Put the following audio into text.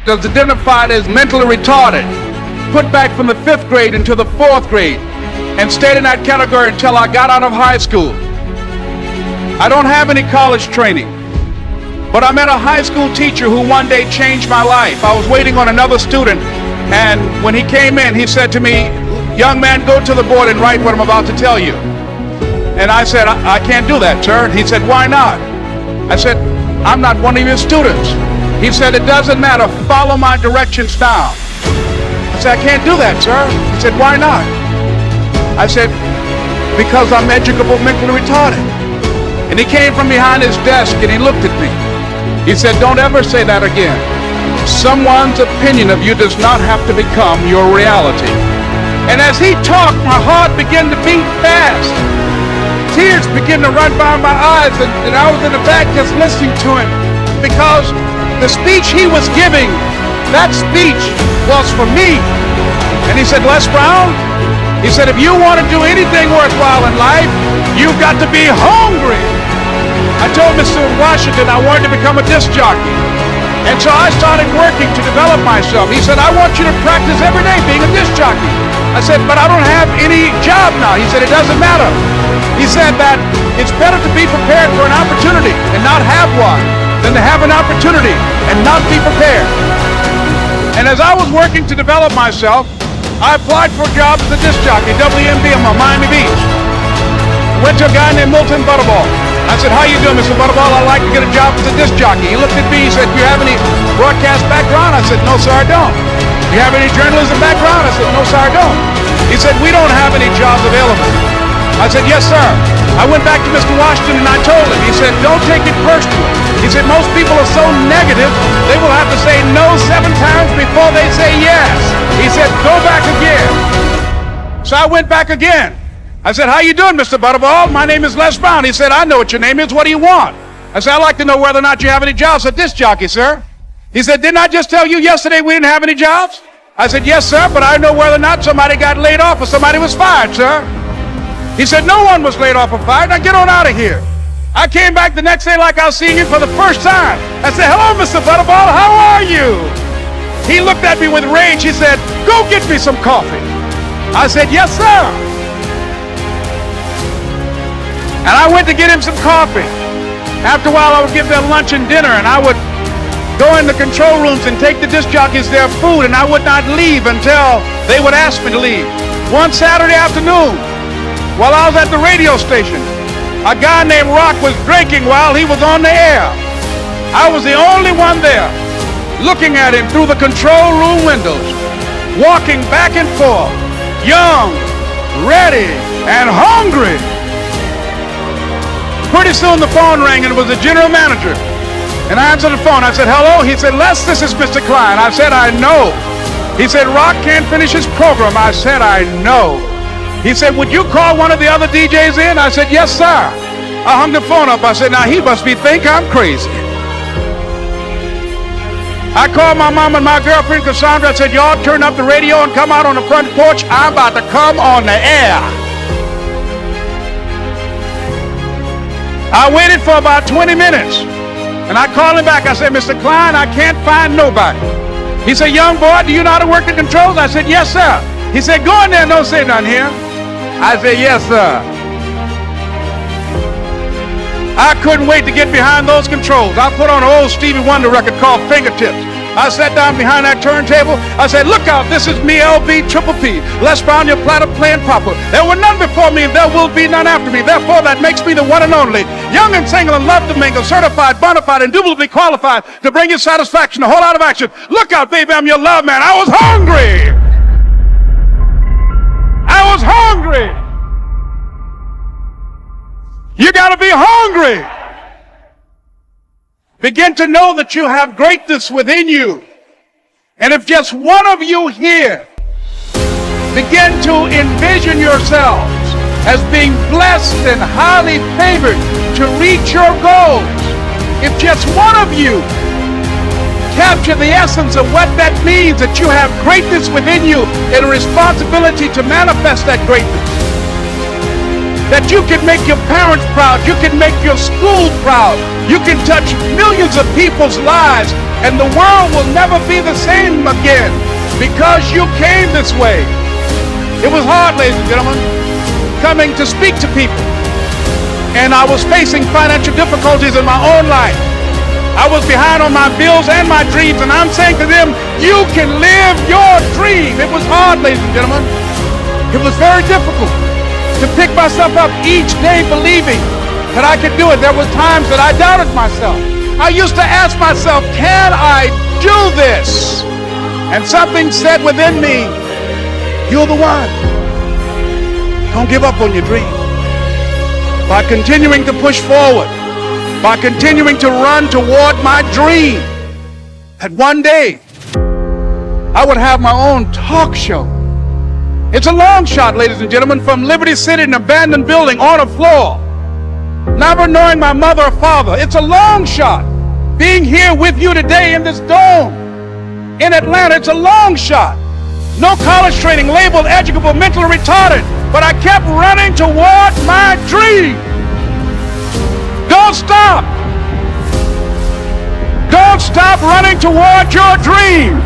was identified as mentally retarded, put back from the 5th grade into the 4th grade, and stayed in that category until I got out of high school. I don't have any college training, but I met a high school teacher who one day changed my life. I was waiting on another student, and when he came in, he said to me, "Young man, go to the board and write what I'm about to tell you." And I said, I can't do that, sir. He said, "Why not?" I said, "I'm not one of your students." He said, "It doesn't matter. Follow my directions now." I said, "I can't do that, sir." He said, "Why not?" I said, "Because I'm educable mentally retarded." And he came from behind his desk and he looked at me. He said, "Don't ever say that again. Someone's opinion of you does not have to become your reality." And as he talked, my heart began to beat fast. Tears began to run by my eyes, and I was in the back just listening to him, because the speech he was giving, that speech was for me. And he said, "Les Brown," he said, "if you want to do anything worthwhile in life, you've got to be hungry." I told Mr. Washington I wanted to become a disc jockey. And so I started working to develop myself. He said, "I want you to practice every day being a disc jockey." I said, "But I don't have any job now." He said, "It doesn't matter." He said that it's better to be prepared for an opportunity and not have one than to have an opportunity and not be prepared. And as I was working to develop myself, I applied for a job as a disc jockey, WMBM on Miami Beach. Went to a guy named Milton Butterball. I said, "How you doing, Mr. Butterball? I'd like to get a job as a disc jockey." He looked at me, he said, "Do you have any broadcast background?" I said, "No, sir, I don't." "Do you have any journalism background?" I said, "No, sir, I don't." He said, "We don't have any jobs available." I said, "Yes, sir." I went back to Mr. Washington and I told him. He said, "Don't take it personally." He said, "Most people are so negative, they will have to say no 7 times before they say yes." He said, "Go back again." So I went back again. I said, "How you doing, Mr. Butterball? My name is Les Brown." He said, "I know what your name is. What do you want?" I said, "I'd like to know whether or not you have any jobs at disc jockey, sir." He said, "Didn't I just tell you yesterday we didn't have any jobs?" I said, "Yes, sir, but I know whether or not somebody got laid off or somebody was fired, sir." He said, "No one was laid off or fired. Now get on out of here." I came back the next day like I was seeing you for the first time. I said, "Hello, Mr. Butterball, how are you?" He looked at me with rage. He said, "Go get me some coffee." I said, "Yes, sir." And I went to get him some coffee. After a while, I would give them lunch and dinner, and I would go in the control rooms and take the disc jockeys their food, and I would not leave until they would ask me to leave. One Saturday afternoon, while I was at the radio station, a guy named Rock was drinking while he was on the air. I was the only one there, looking at him through the control room windows, walking back and forth, young, ready, and hungry. Pretty soon the phone rang, and it was the general manager. And I answered the phone. I said, "Hello?" He said, "Les, this is Mr. Klein." I said, "I know." He said, "Rock can't finish his program." I said, "I know." He said, "Would you call one of the other DJs in?" I said, "Yes, sir." I hung the phone up. I said, "Now he must think I'm crazy." I called my mom and my girlfriend Cassandra. I said, "Y'all turn up the radio and come out on the front porch. I'm about to come on the air." I waited for about 20 minutes, and I called him back. I said, "Mr. Klein, I can't find nobody." He said, "Young boy, do you know how to work the controls?" I said, "Yes, sir." He said, "Go in there and don't say nothing here." I said, "Yes, sir." I couldn't wait to get behind those controls. I put on an old Stevie Wonder record called Fingertips. I sat down behind that turntable. I said, "Look out, this is me, LB Triple P, Les Brown, your platter playing proper. There were none before me, and there will be none after me. Therefore, that makes me the one and only. Young and single and love to mingle, certified, bona fide, indubitably qualified to bring you satisfaction, a whole lot of action. Look out, baby, I'm your love man." I was hungry. I was hungry. You got to be hungry. Begin to know that you have greatness within you. And if just one of you here begin to envision yourselves as being blessed and highly favored to reach your goals, if just one of you capture the essence of what that means, that you have greatness within you and a responsibility to manifest that greatness, that you can make your parents proud, you can make your school proud, you can touch millions of people's lives And the world will never be the same again because you came this way. It was hard, ladies and gentlemen, coming to speak to people. And I was facing financial difficulties in my own life. I was behind on my bills and my dreams, and I'm saying to them, you can live your dream. It was hard, ladies and gentlemen. It was very difficult to pick myself up each day believing that I could do it. There were times that I doubted myself. I used to ask myself, can I do this? And something said within me, you're the one. Don't give up on your dream. By continuing to push forward, by continuing to run toward my dream, that one day I would have my own talk show. It's a long shot, ladies and gentlemen, from Liberty City, an abandoned building on a floor, never knowing my mother or father. It's a long shot. Being here with you today in this dome in Atlanta, it's a long shot. No college training, labeled educable, mentally retarded, but I kept running toward my dream. Don't stop. Don't stop running toward your dream.